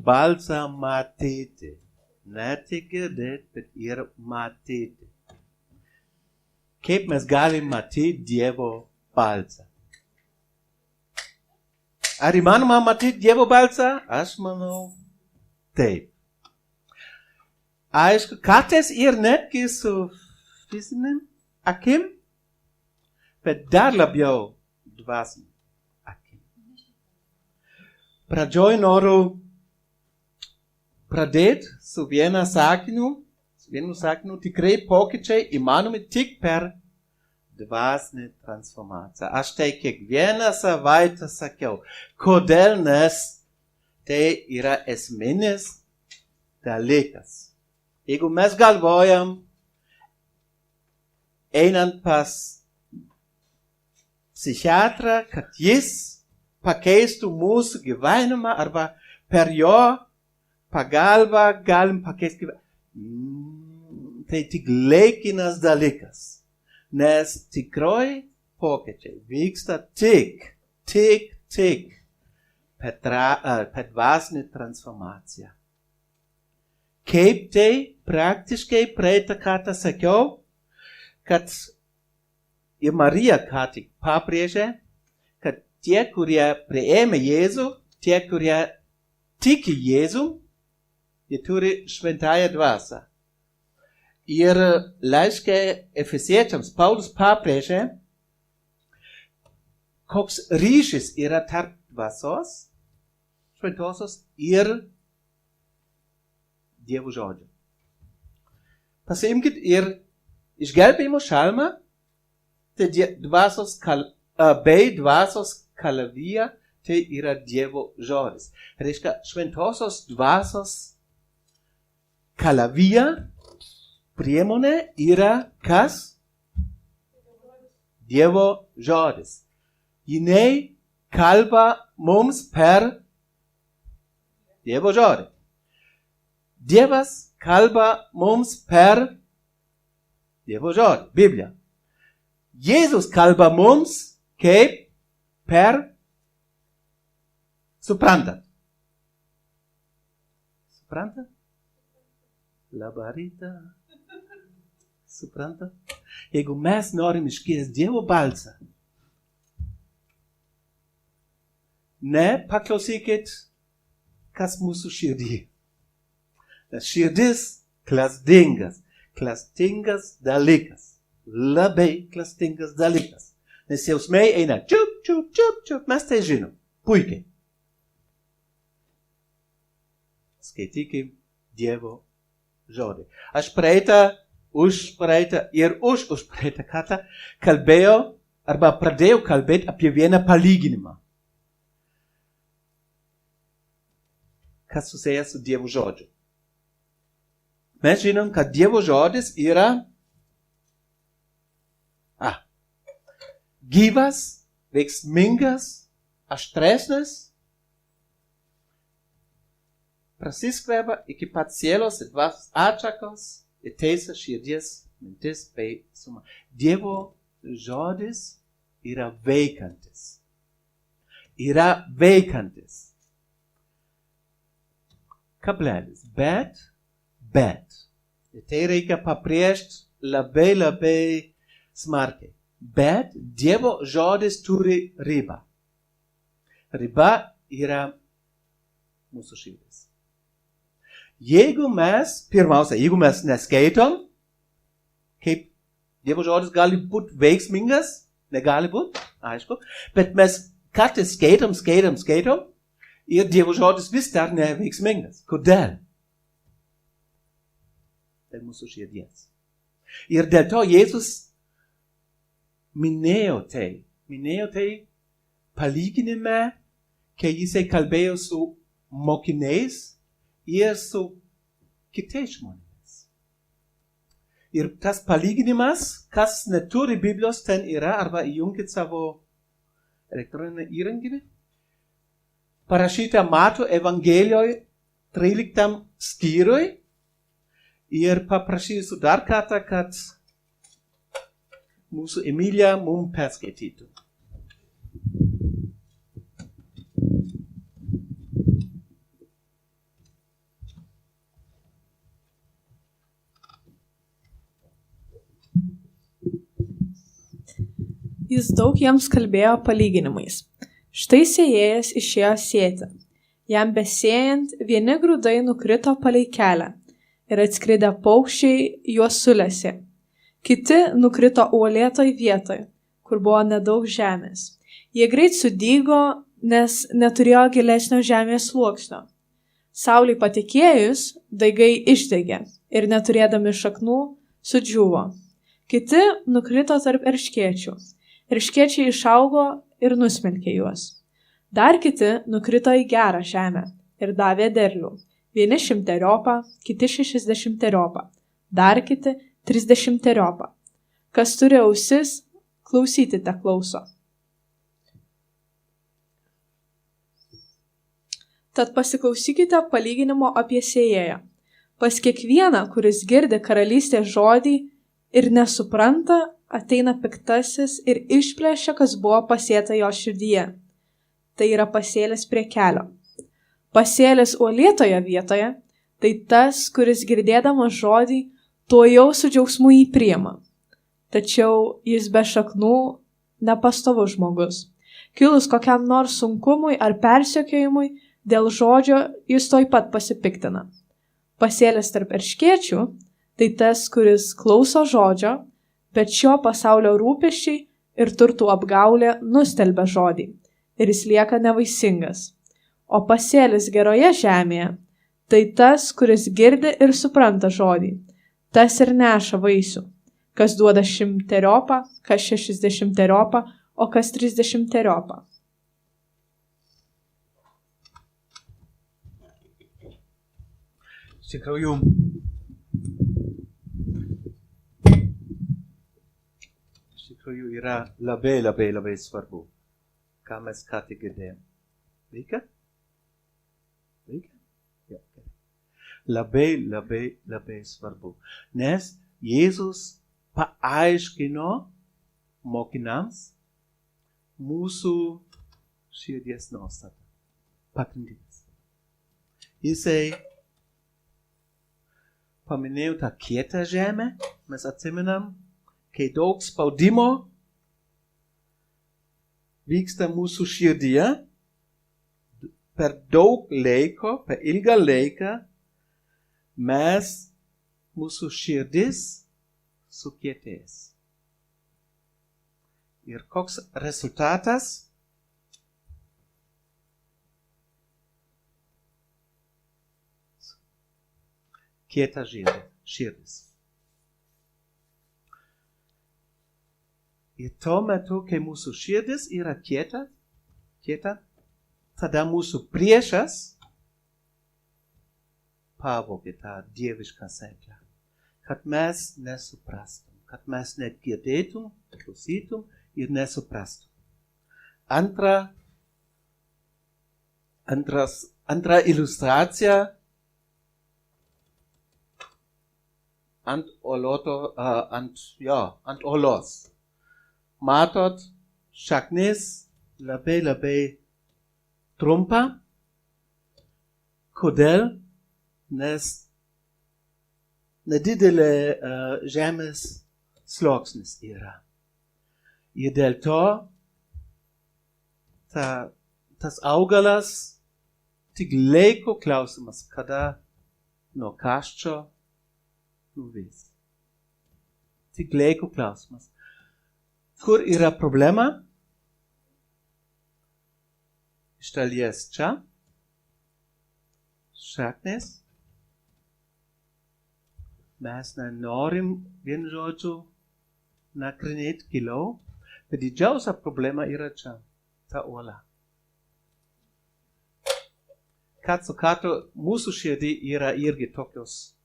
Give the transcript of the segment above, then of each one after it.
Balsa matete. Neticgedet, bet ir matete. Kaip mes galim matyti Dievo balsą? Ar įmanoma matyti Dievo balsą? Aš manau, taip. Aišku, kartais ir netgi su fizinėm akim, bet dar labiau dvasinėm akim. Pradžioj noriu pradėti su vienu sakiniu, tikrai pokyčiai įmanomi tik per dvasinę transformaciją. Aš tai kiekvieną savaitę sakiau, kodėl, nes tai yra esminis dalykas. Jeigu mes galvojam, einant pas psichiatrą, kad jis pakeistų mūsų gyvenimą arba per jo pagalbą galim pakeisti gyvenimą. Tai tik laikinas dalykas, nes tikrai pokyčiai vyksta tik per dvasinę transformaciją. Kaip tai praktiškai praeitą kartą sakiau, kad ir Marija ką tik pabrėžė, kad tie, kurie priėmė Jėzų, tie, kurie tiki Jėzų, jie turi šventąją dvasią. Ir laiške Efeziečiams Paulius pabrėžė, koks ryšys yra tarp dvasios, šventosios ir Dievo žodžio. Pasiimkit ir išgelbėjimo šalmą, tai bei dvasios kalaviją, tai yra Dievo žodis. Reiškia, šventosios dvasios kalavija priemonė yra kas? Dievo žodis. Jinai kalba mums per Dievo žodį. Dievas kalba mums per Dievo žodį, Bibliją. Jėzus kalba mums kaip per suprantat. Suprantat? Labą rytą. Suprantat? Jeigu mes norim išgirsti Dievo balsą, paklausykit, kas mūsų širdį. Tas širdis klastingas dalykas. Labai klastingas dalykas. Nes jausmai eina čiup, mes tai žinom. Puikiai. Skaitykim Dievo žodį. Aš už praeitą kartą kalbėjau arba pradėjau kalbėti apie vieną palyginimą. Kas susijęs su Dievo žodžiu. Mes žinom, kad Dievo žodis yra gyvas, veiksmingas, aštresnis, prasiskverbia iki pat sielos ir dvasios atšakos ir teisa širdies mintis bei suma. Dievo žodis yra veikantis. Kablelis. Bet. Tai reikia pabrėžti labai smarkiai. Bet Dievo žodis turi ribą. Riba yra mūsų širdis. Jeigu mes neskaitom, kaip Dievo žodis gali būti veiksmingas, negali būti, aišku, bet mes kartais skaitom, ir Dievo žodis vis dar neveiksmingas. Kodėl? Tai mūsų širdies. Ir dėl to Jėzus minėjo tai palyginime, kai jisai kalbėjo su mokiniais ir su kitais žmonėmis. Ir tas palyginimas, kas neturi Biblijos, ten yra, arba įjunkit savo elektroninį įrenginį, parašyta Mato Evangelijoje 13 skyriui. Ir paprašysiu dar kartą, kad mūsų Emilija mums perskaitytų. Jis daug jiems kalbėjo palyginimais. Štai sėjėjas išėjo sėti. Jam besėjant, vieni grūdai nukrito palei kelią ir atskridę paukščiai juos sulesė. Kiti nukrito uolėtoj vietoj, kur buvo nedaug žemės. Jie greit sudygo, nes neturėjo gilesnio žemės sluoksnio. Saulei patekėjus, daigai išdegė ir neturėdami šaknų sudžiūvo. Kiti nukrito tarp erškėčių. Erškėčiai išaugo ir nusmelkė juos. Dar kiti nukrito į gerą žemę ir davė derlių. Vieni 100, kiti 60, dar kiti 30. Kas turi ausis, klausyti te klauso. Tad pasiklausykite palyginimo apie sėjėją. Pas kiekvieną, kuris girdi karalystės žodį ir nesupranta, ateina piktasis ir išplėšia, kas buvo pasėta jo širdyje. Tai yra pasėlis prie kelio. Pasėlis uolėtoje vietoje, tai tas, kuris girdėdamas žodį, tuojau su džiaugsmu jį priima. Tačiau jis be šaknų nepastovus žmogus. Kilus kokiam nors sunkumui ar persekiojimui, dėl žodžio jis tuoj pat pasipiktina. Pasėlis tarp erškėčių, tai tas, kuris klauso žodžio, bet šio pasaulio rūpesčiai ir turtų apgaulė nustelbia žodį ir jis lieka nevaisingas. O pasėlis geroje žemėje, tai tas, kuris girdi ir supranta žodį, tas ir neša vaisių, kas duoda 100, kas 60, o kas 30. Iš tikrųjų yra labai svarbu, ką mes ką tik girdėjom. Veikia? Ja. Labai svarbu. Nes Jėzus paaiškino mokiniams mūsų širdies nuostatą. Pagrindinis. Jisai paminėjo tą kietą žemę, mes atsimenam, kai daug spaudimo vyksta mūsų širdyje, per daug laiko, per ilgą laiką, mūsų širdis sukietės. Ir koks rezultatas? Kieta širdis. Ir tuo metu, kai mūsų širdis yra kieta, tada mūsų priešas pavogė tą dievišką sėklą, kad mes nesuprastum, kad mes negirdėtum, klausytum ir nesuprastum. Antra iliustracija ant olos. Matot, šaknis labai trumpa. Kodėl? Nes nedidelė žemės sluoksnis yra. Ir dėl to tas augalas tik laiko klausimas, kada nuo karščio nuvis. Tik laiko klausimas. Kur yra problema? Iš dalies čia. Šaknis. Mes nenorim vienu žodžiu nagrinėti giliau, bet didžiausia problema yra čia, ta uola. Karts nuo karto mūsų širdį yra irgi tokios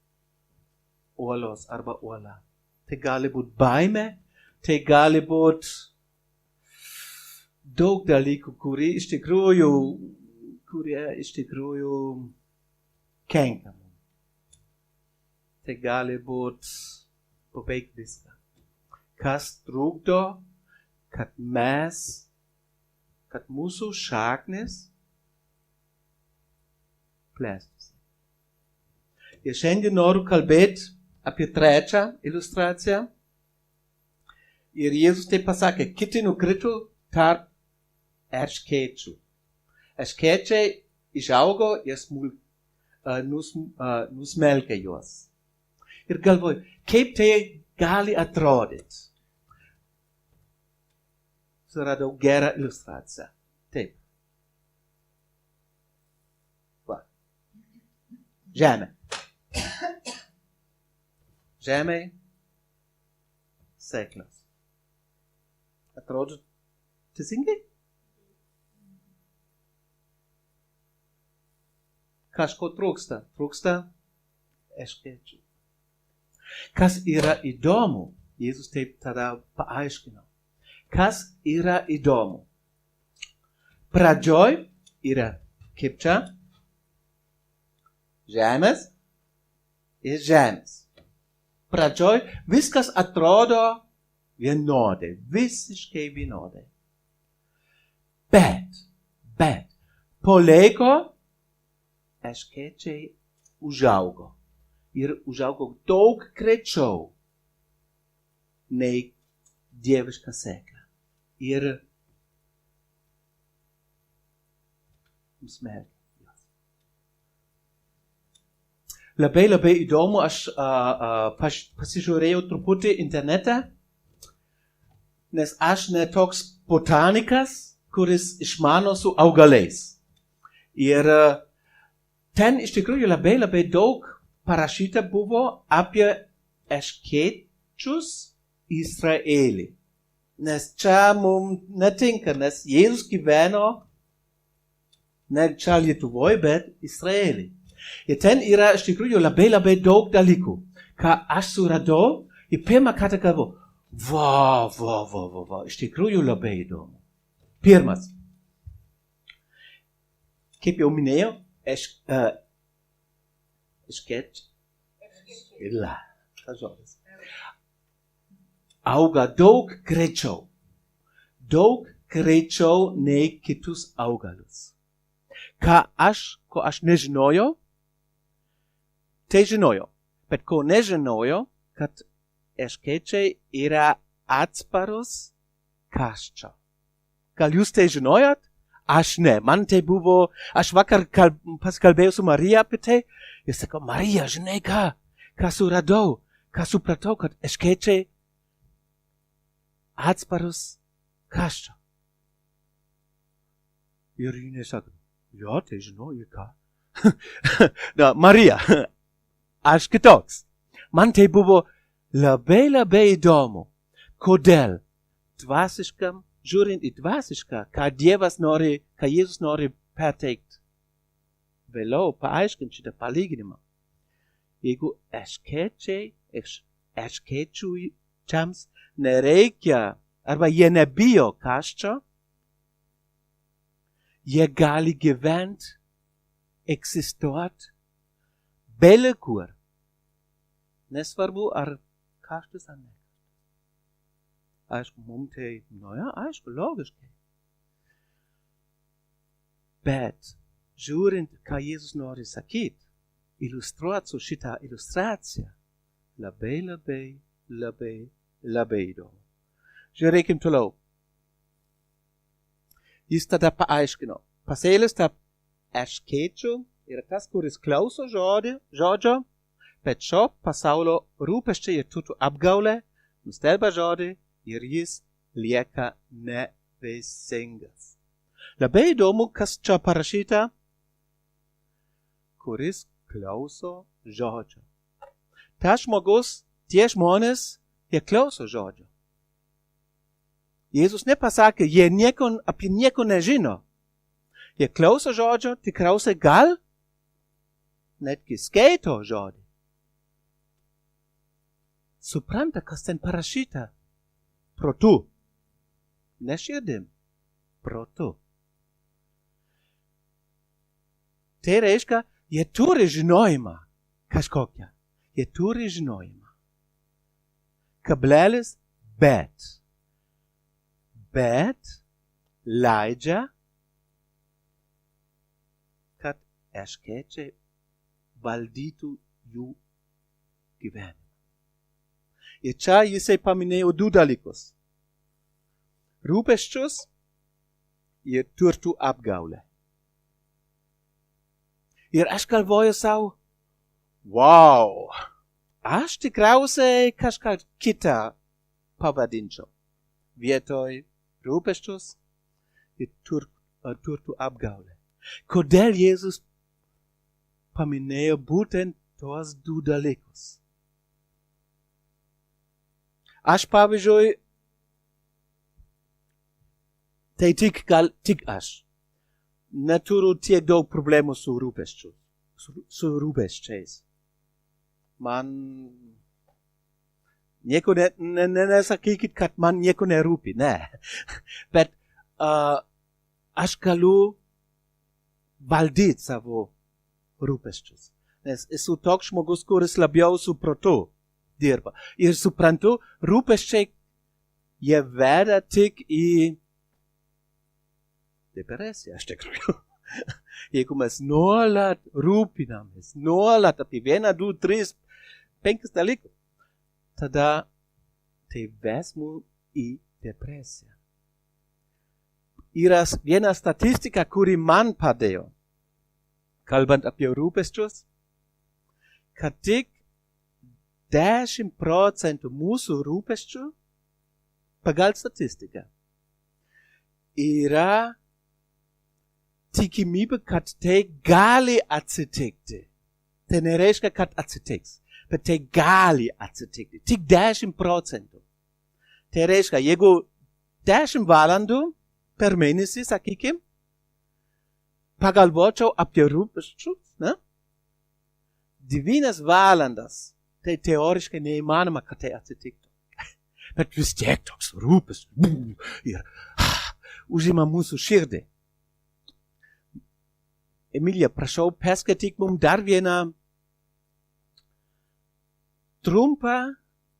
uolos arba uola. Tai gali būti baimė, tai gali būti daug dalykų, kurie iš tikrųjų kenkia mums. Tai gali būti beveik viską. Kas trukdo, kad mūsų šaknis plėstųsi. Ir šiandien noriu kalbėti apie trečią iliustraciją. Ir Jėzus taip pasakė, kiti nukrito tarp erškėčių. Erškėčiai išaugo ir nusmelkė juos. Ir galvoju, kaip tai gali atrodyti. Suradau gerą iliustraciją. Taip. Va. Žemė. Žemė. Sėklas. Atrodo teisingai? Kažko trūksta. Trūksta erškėčių. Kas yra įdomu, Jėzus taip tada paaiškino. Kas yra įdomu? Pradžioj yra kaip čia žemės ir žemės. Pradžioj viskas atrodo vienodai, visiškai vienodai. Bet po laiko erškėčiai užaugo. Ir užaugo daug greičiau nei dieviška sėkla. Ir nusmelkė juos. Labai įdomu, aš pasižiūrėjau truputį internete, nes aš ne toks botanikas, kuris išmano su augalais. Ir ten iš tikrųjų labai daug parašyta buvo apie erškėčius Izraelį. Nes čia mums netinka, nes Jėzus gyveno ne čia Lietuvoje, bet Izraelį. Ir ten yra iš tikrųjų labai daug dalykų, ką aš suradau ir pirmą kartą galvoju, va, iš tikrųjų labai įdomu. Pirmas. Kaip jau minėjau, tas žodis. Auga daug greičiau nei kitus augalus. Ko aš nežinojau, tai žinojau. Bet ko nežinojau, kad erškėčiai yra atsparus karščio. Gal jūs tai žinojot? Aš ne. Man tai buvo, aš vakar pasikalbėjau su Marija apie tai. Jis sako, Marija, žinai ką suradau, ką supratau, kad erškėčiai atsparus karščio. Ir jinai sako, jo, tai žinau, ką. Na, Marija, aš kitoks. Man tai buvo labai įdomu, kodėl dvasiškam, žiūrint į dvasišką, ką Dievas nori, ką Jėzus nori perteikti. Vėliau paaiškinti šitą palyginimą. Jeigu erškėčiams nereikia, arba jie nebijo karščio, jie gali gyventi, egzistuoti, bele kur. Nesvarbu, ar karštas ar ne. Aišku, mums tai, aišku, logiškai. Bet, žiūrint, ką Jėzus nori sakyti, iliustruoti su šitą iliustraciją, labai įdomu. Žiūrėkim toliau. Jis tada paaiškino. Pasėlis tarp erškėčių yra tas, kuris klauso žodžio, bet šio pasaulio rūpesčiai ir turtų apgaulė nustelbia žodį ir jis lieka nevaisingas. Labai įdomu, kas čia parašyta, kuris klauso žodžio. Tas žmogus, tie žmonės, jie klauso žodžio. Jėzus nepasakė, jie apie nieko nežino. Jie klauso žodžio, tikriausiai gal netgi skaito žodį. Supranta, kas ten parašyta. Protu. Ne širdim. Protu. Tai reiškia, jie turi žinojimą kažkokią. Jie turi žinojimą. Kablelis bet. Bet leidžia, kad erškėčiai valdytų jų gyvenimą. Ir čia jisai paminėjo du dalykus. rūpesčius ir turtų apgaulę. Ir aš galvoju savo, wow, aš tikriausiai kažką kitą pavadinčiau. Vietoj rūpesčius ir turtų apgaulę. Kodėl Jėzus paminėjo būtent tuos du dalykus? Aš, pavyzdžiui, tai tik aš neturiu tiek daug problemų su rūpesčiais. Man nieko nesakykit, kad man nieko nerūpi, ne. Bet aš galiu valdyti savo rūpesčius. Nes esu toks žmogus, kuris labiau su protu dirba. Ir suprantu, rūpesčiai jie veda tik į depresiją, aš tikrųjų. Jeigu mes nuolat rūpinamės, nuolat apie 1, 2, 3, 5 dalykus, tada tai ves mus į depresiją. Yra viena statistika, kuri man padėjo, kalbant apie rūpesčius, kad tik 10% mūsų rūpesčių pagal statistiką yra tikimybė, kad tai gali atsitikti. Tai nereiškia, kad atsitiks, bet tai gali atsitikti. Tik 10%. Tai reiškia, jeigu 10 valandų per mėnesį, sakykim, pagalvočiau apie rūpesčius, ne? 9 valandas, tai teoriškai neįmanoma, kad tai atsitiktų. Bet vis tiek toks rūpestis ir užima mūsų širdį. Emilija, prašau, perskaityk mums dar vieną trumpą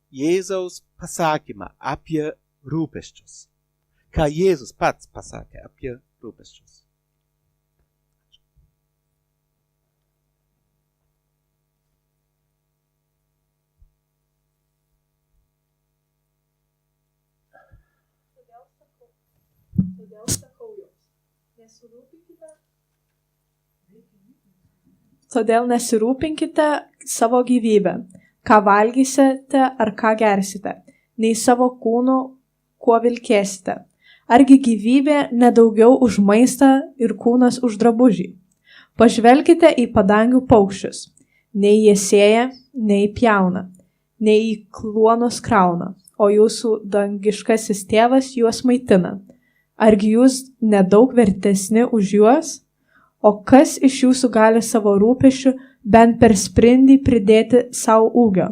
Jėzaus pasakymą apie rūpesčius. Ką Jėzus pats pasakė apie rūpesčius. Todėl sakau jums, nesirūpinkite savo gyvybę, ką valgysite ar ką gersite, nei savo kūnu, kuo vilkėsite. Argi gyvybė nedaugiau už maistą ir kūnas už drabužį? Pažvelkite į padangių paukščius. Nei jie sėja, nei pjauna, nei į kluonus krauna, o jūsų dangiškasis tėvas juos maitina. Argi jūs nedaug vertesni už juos? O kas iš jūsų gali savo rūpesčių bent per sprindį pridėti savo ūgio?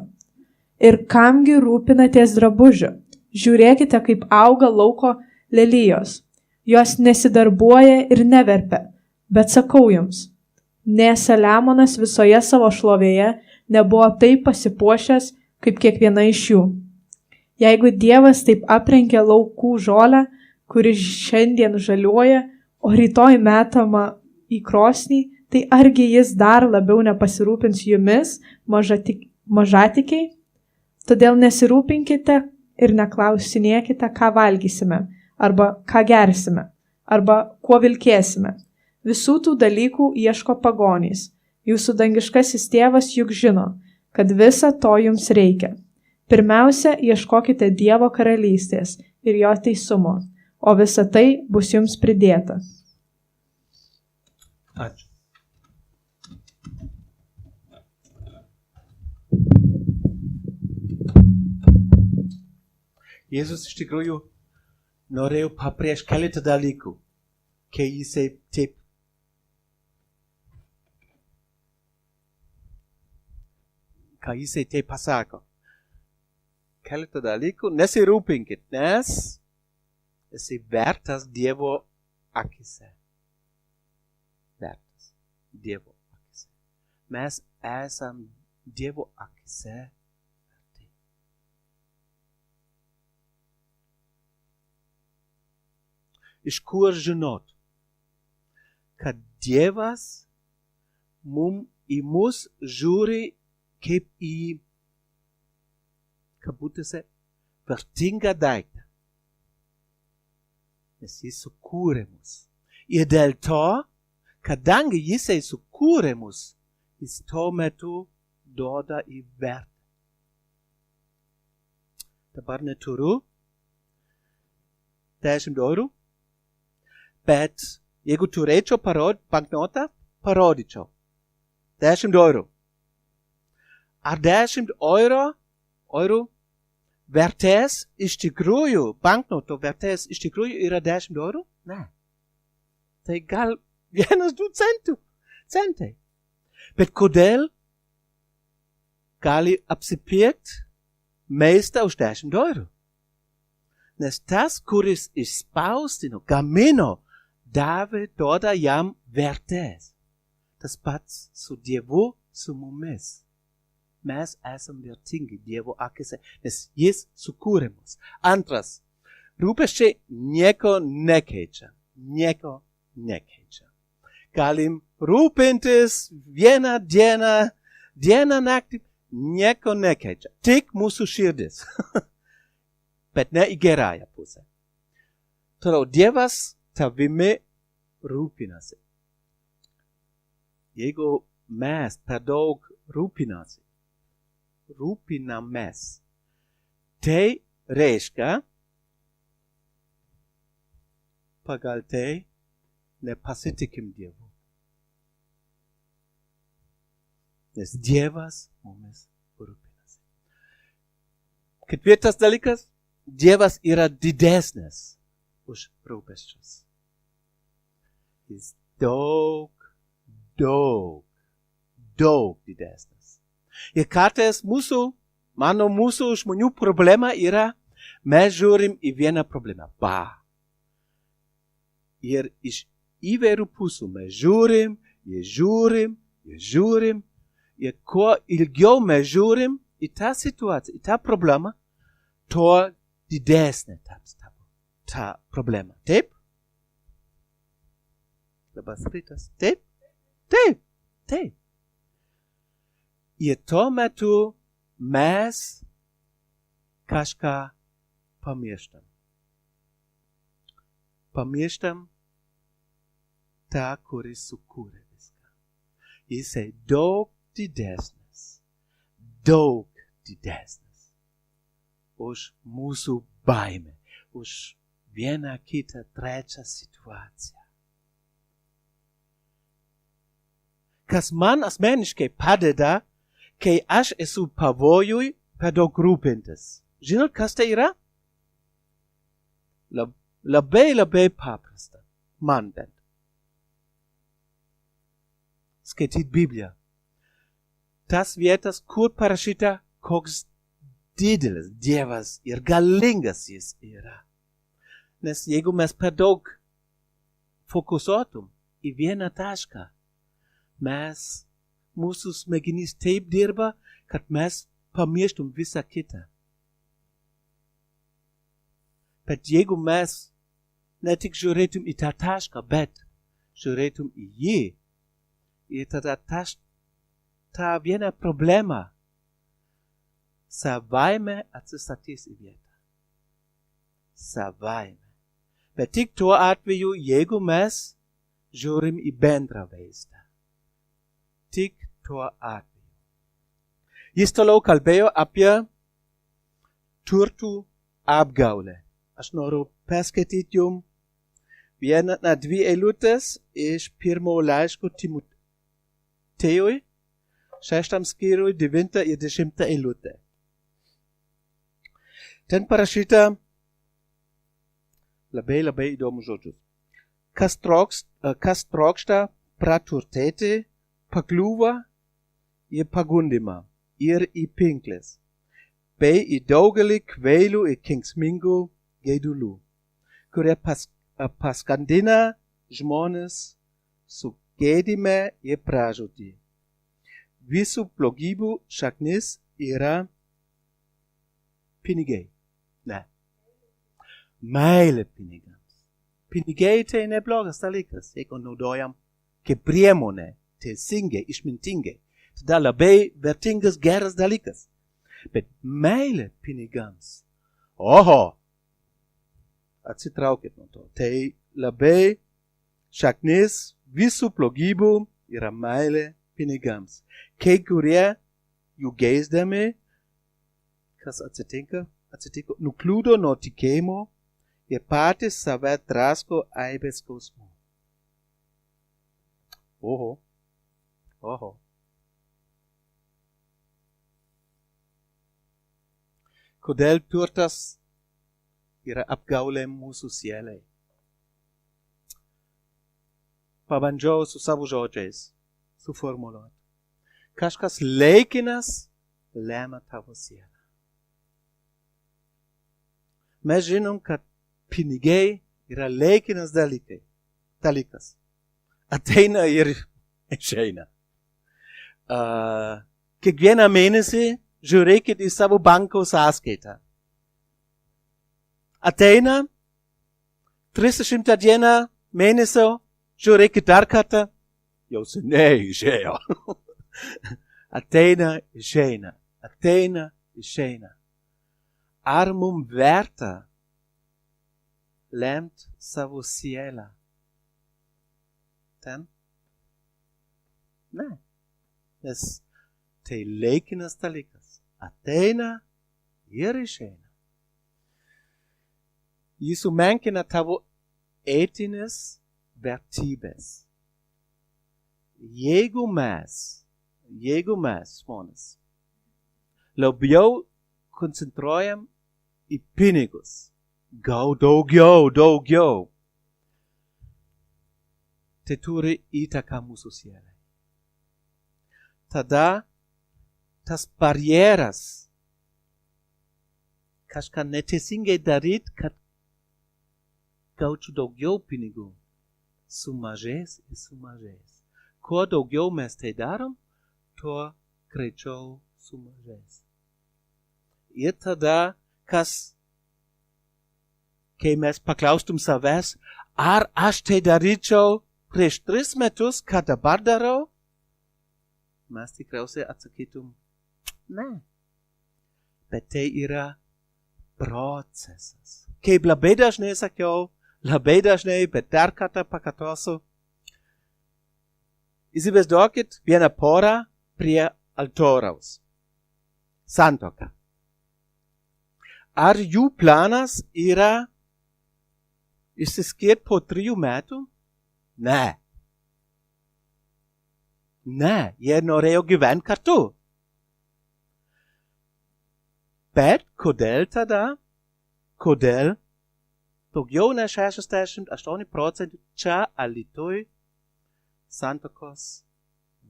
Ir kamgi rūpinatės drabužiu? Žiūrėkite, kaip auga lauko lelijos. Jos nesidarbuoja ir neverpia. Bet sakau jums, nė Saliamonas visoje savo šlovėje nebuvo taip pasipuošęs, kaip kiekviena iš jų. Jeigu Dievas taip aprengė laukų žolę, kuri šiandien žaliuoja, o rytoj metama į krosnį, tai argi jis dar labiau nepasirūpins jumis, mažatikiai? Todėl nesirūpinkite ir neklausinėkite, ką valgysime, arba ką gersime, arba kuo vilkėsime. Visų tų dalykų ieško pagonys. Jūsų dangiškasis tėvas juk žino, kad visa to jums reikia. Pirmiausia, ieškokite Dievo karalystės ir jo teisumo, o visa tai bus jums pridėta. Ačiū. Jėzus iš tikrųjų norėjo pabrėžti keletą dalykų, kai jisai taip pasako. Keletą dalykų, nesirūpinkit, nes esi vertas Dievo akise. Vertas Dievo akise. Mes esam Dievo akise verti. Iš kur žinot, kad Dievas į mus žiūri kaip į kabutėse vertingą daiktą. nes jis sukūrė mus. Ir dėl to, kadangi jisai sukūrė mus, jis tuo metu duoda į vertę. Dabar neturiu 10 eurų, bet jeigu turėčiau banknotą, parodyčiau. 10 eurų. Ar 10 eurų vertės iš tikrųjų, banknoto vertės iš tikrųjų yra 10 eurų? Ne. Tai gal 1-2 centai. Bet kodėl gali apsipirkt maistą už 10 eurų? Nes tas, kuris išspausdino, gamino, davė duoda jam vertės. Tas pats su Dievu, su mumis. Mes esam vertingi Dievo akise, nes jis sukūrė mus. Antras, rūpesčiai nieko nekeičia. Nieko nekeičia. Galim rūpintis vieną dieną naktį, nieko nekeičia. Tik mūsų širdis. Bet ne į gerąją pusę. Toliau, Dievas tavimi rūpinasi. Jeigu mes per daug rūpinamės, tai reiškia, pagal tai nepasitikim Dievu. Nes Dievas mumis rūpinasi. Ketvirtas dalykas, Dievas yra didesnis už rūpesčius. Jis daug didesnis. Ir kartais mūsų žmonių problema yra, mes žiūrim į vieną problemą. Ir iš įvairių pusių mes žiūrim. Ir kuo ilgiau mes žiūrim į tą situaciją, į tą problemą, tuo didesnė taps ta problema. Taip? Labas rytas. Taip? Ir tuo metu mes kažką pamirštam. Pamirštam tą, kuris sukūrė viską. Jisai daug didesnis už mūsų baimę, už vieną kitą trečią situaciją. Kas man asmeniškai padeda, kai aš esu pavojui per daug rūpintis. Žinot, kas tai yra? Labai paprasta. Man bent. Skaityt Bibliją. Tas vietas, kur parašyta, koks didelis Dievas ir galingas jis yra. Nes jeigu mes per daug fokusuotum į vieną tašką, mūsų smegenys taip dirba, kad mes pamirštum visą kitą. Bet jeigu mes ne tik žiūrėtum į tą tašką, bet žiūrėtum į jį, ir tada tą vieną problemą savaime atsistatys į vietą. Savaime. Bet tik tuo atveju, jeigu mes žiūrim į bendrą vaizdą. Tik tuo atveju. Jis toliau kalbėjo apie turtų apgaulę. Aš noriu perskaityti jums 1-2 eilutes iš pirmo laiško Timotejui, 6 skyriui, 9 ir 10 eilutė. Ten parašyta labai įdomus žodžius. Kas trokšta praturtėti, pakliūva į pagundimą ir į pinkles, bei į daugelį kvailių ir kenksmingų geidulių, kurie paskandina žmonės su gėdime ir pražūtį. Visų blogybių šaknis yra pinigai. Ne. Meilė pinigams. Pinigai tai neblogas dalykas, jeigu naudojam kaip priemonė. Teisingai, išmintingai. Tada labai vertingas, geras dalykas. Bet meilė pinigams. atsitraukit nuo to. Tai labai šaknis visų blogybų yra meilė pinigams. Kai kurie jų geisdami, kas atsitiko, nuklydo nuo tikėjimo ir patys save drasko aibės skausmu. Oho. Kodėl turtas yra apgaulė mūsų sielai? Pabandžiau su savo žodžiais suformuluoti. Kažkas laikinas lemia tavo sielą. Mes žinom, kad pinigai yra laikinas dalykas. Ateina ir išeina. Kiekvieną mėnesį žiūrėkit į savo banko sąskaitą. Ateina 30 dieną mėnesio, žiūrėkit dar kartą, jau seniai išėjo. Ateina, išeina. Ar mums verta lemt savo sielą? Ten? Ne. Nes tai laikinas dalykas. Ateina ir išeina. Jis sumenkina tavo etinės vertybės. Jeigu mes, žmonės, labiau koncentruojam į pinigus, gau daugiau, tai turi įtaką mūsų sielai. Tada tas barjeras, kažką neteisingai daryt, kad gaučiau daugiau pinigų, sumažės. Kuo daugiau mes tai darom, tuo greičiau sumažės. Ir tada, kai mes paklaustum savęs, ar aš tai daryčiau prieš 3 metus, ką dabar darau, mes tikriausiai atsakytum, ne. Bet tai yra procesas. Kaip labai dažnai sakiau, bet dar kartą pakartosiu. Įsivaizduokit vieną porą prie altoriaus. Santuoka. Ar jų planas yra išsiskirti po 3 metų? Ne, jie norėjo gyventi kartu. Bet kodėl tada? Kodėl? Daugiau nei 68% čia Alytuj santuokos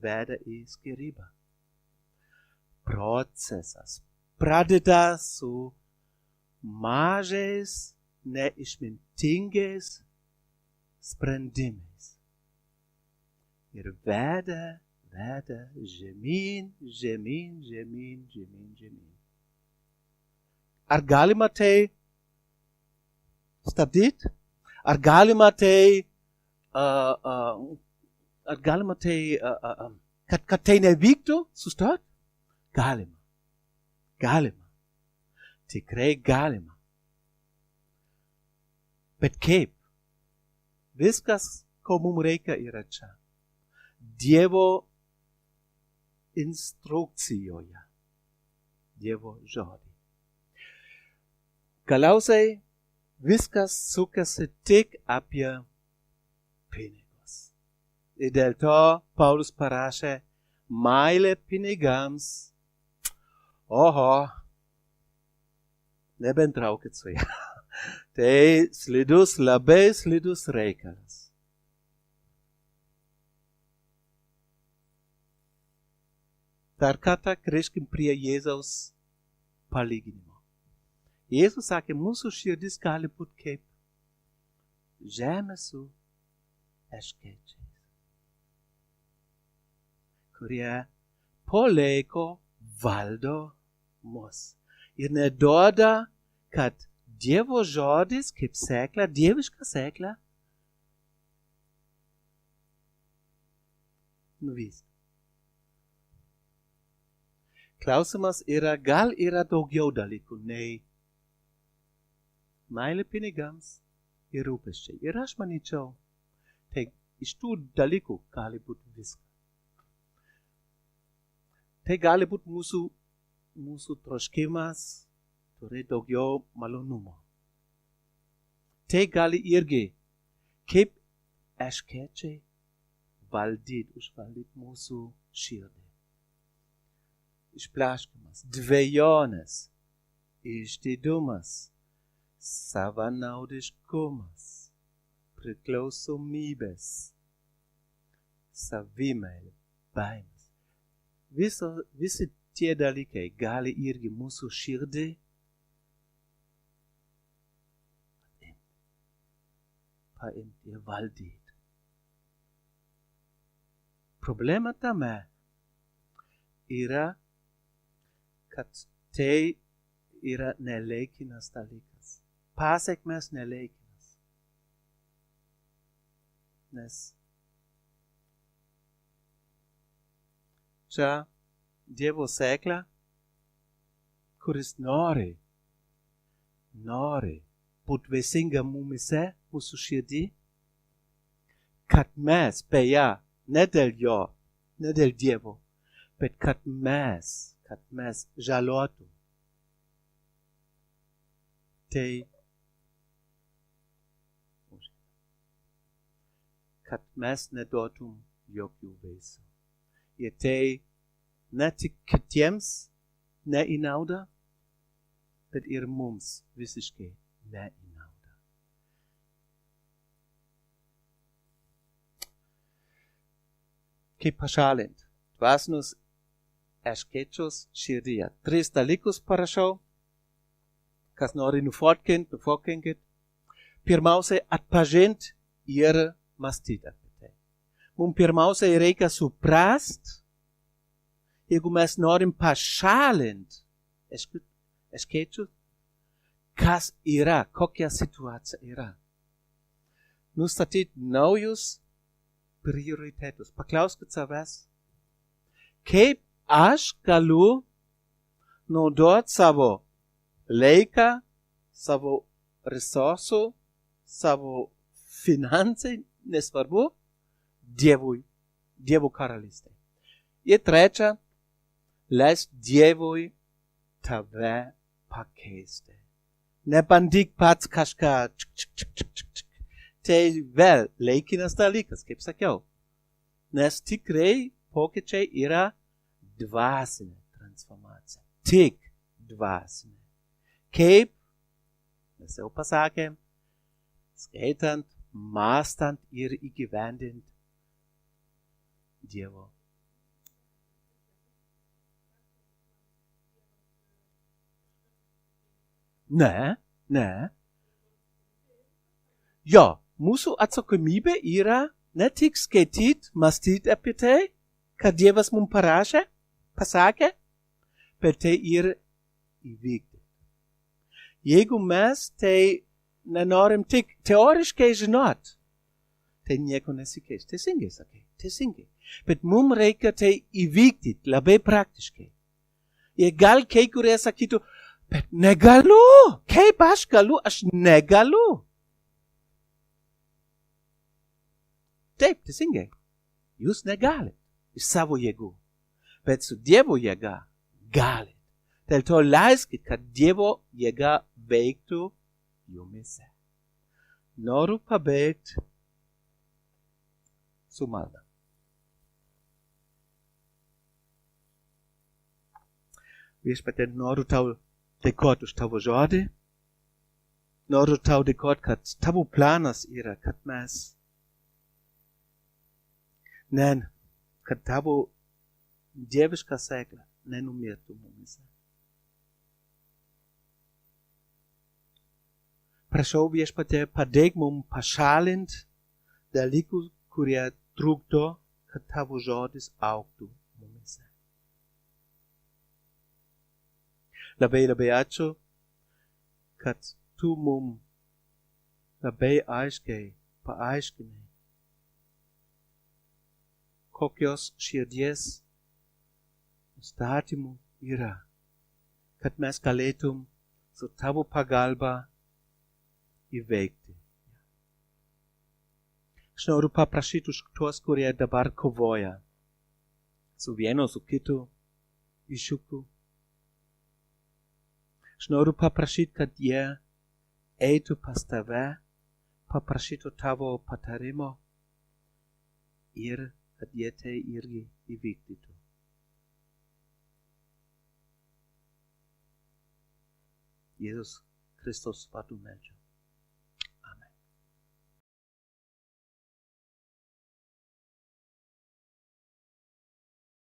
veda į skyrybą. Procesas pradeda su mažais, neišmintingais sprendimais. Ir veda žemyn. Ar galima tai stabdyti? Ar galima tai, kad tai nevyktų, sustot? Galima. Tikrai galima. Bet kaip? Viskas, ko mums reikia, yra čia. Dievo instrukcijoje. Dievo žodį. Galiausiai viskas sukasi tik apie pinigus. Ir dėl to Paulius parašė, meilė pinigams, nebendraukit su ja. Tai labai slidus reikalas. Dar kartą grįžkim prie Jėzaus palyginimo. Jėzus sakė, mūsų širdis gali būti kaip žemė su erškėčiais, kurie po laiko valdo mus. Ir neduoda, kad Dievo žodis kaip sėkla, dieviška sėkla, nuvysta. Klausimas yra, gal yra daugiau dalykų nei meilė pinigams ir rūpesčiai. Ir aš manyčiau, tai iš tų dalykų gali būti viskas. Tai gali būti mūsų troškimas turėti daugiau malonumo. Tai gali irgi, kaip erškėčiai, užvaldyti mūsų širdį. Išplaškymas, dvejonės, išdidumas, savanaudiškumas, priklausomybės, savimeilė, baimės. Visi tie dalykai gali irgi mūsų širdį paimti ir valdyti. Problema tame yra, kad tai yra nelaikinas dalykas. Pasekmes nelaikinas. Nes čia Dievo sėkla, kuris nori būti vaisinga mumyse, mūsų širdį, kad mes, beje, ne dėl jo, ne dėl Dievo, bet kad mes žalotų. Tai, kad mes neduotum jokių vaisių. Ir tai ne tik kitiems ne į naudą, bet ir mums visiškai ne į naudą. Kaip pašalinti dvasinius erškėčius širdyje. 3 dalykus parašau. Kas nori nufotkint. Pirmiausiai atpažinti ir mąstyti apie tai. Mums pirmiausiai reikia suprast, jeigu mes norim pašalinti erškėčius, kas yra, kokia situacija yra. Nustatyti naujus prioritetus. Paklauskit savęs, kaip aš galiu naudoti savo laiką, savo resursų, savo finansai, nesvarbu, Dievo karalystė. Ir 3, leisk Dievui tave pakeisti. Nebandyk pats kažką. Tai vėl laikinas dalykas, kaip sakiau. Nes tikrai pokyčiai yra dvasinė transformacija. Tik dvasinė. Kaip, mes jau pasakėm, skaitant, mąstant ir įgyvendint Dievo. Ne. Jo, mūsų atsakomybė yra ne tik skaityti, mąstyti apie tai, ką Dievas mums parašė, pasakė, bet tai ir įvykti. Jeigu mes tai nenorim tik teoriškai žinot, tai nieko nesikeis. Teisingai sakai, teisingai. Bet mums reikia tai įvykdyti labai praktiškai. Ir gal kai kurie sakytų, bet negaliu. Kaip aš galiu? Aš negaliu. Taip, teisingai. Jūs negalit iš savo jėgų. Bet su Dievo jėga galit. Dėl to leiskit, kad Dievo jėga veiktų jumise. Noriu pabaigti su malda. Viešpatie, noriu tau dėkoti už tavo žodį. Noriu tau dėkoti, kad tavo planas yra, kad mes kad tavo dieviška sėkla nenumirtų mumise. Prašau viešpatie, padėk mums pašalinti dalykus, kurie trukdo, kad tavo žodis augtų mumise. Labai ačiū, kad tu mums labai aiškiai paaiškinai, kokios širdies nustatymų yra, kad mes galėtum su tavo pagalba įveikti. Aš noriu paprašyti už tuos, kurie dabar kovoja su vienu, su kitu iššūkiu. Aš noriu paprašyti, kad jie eitų pas tave, paprašytų tavo patarimo ir kad jie tai irgi įvykdytų. Jėzus Kristus vardu meldžiu.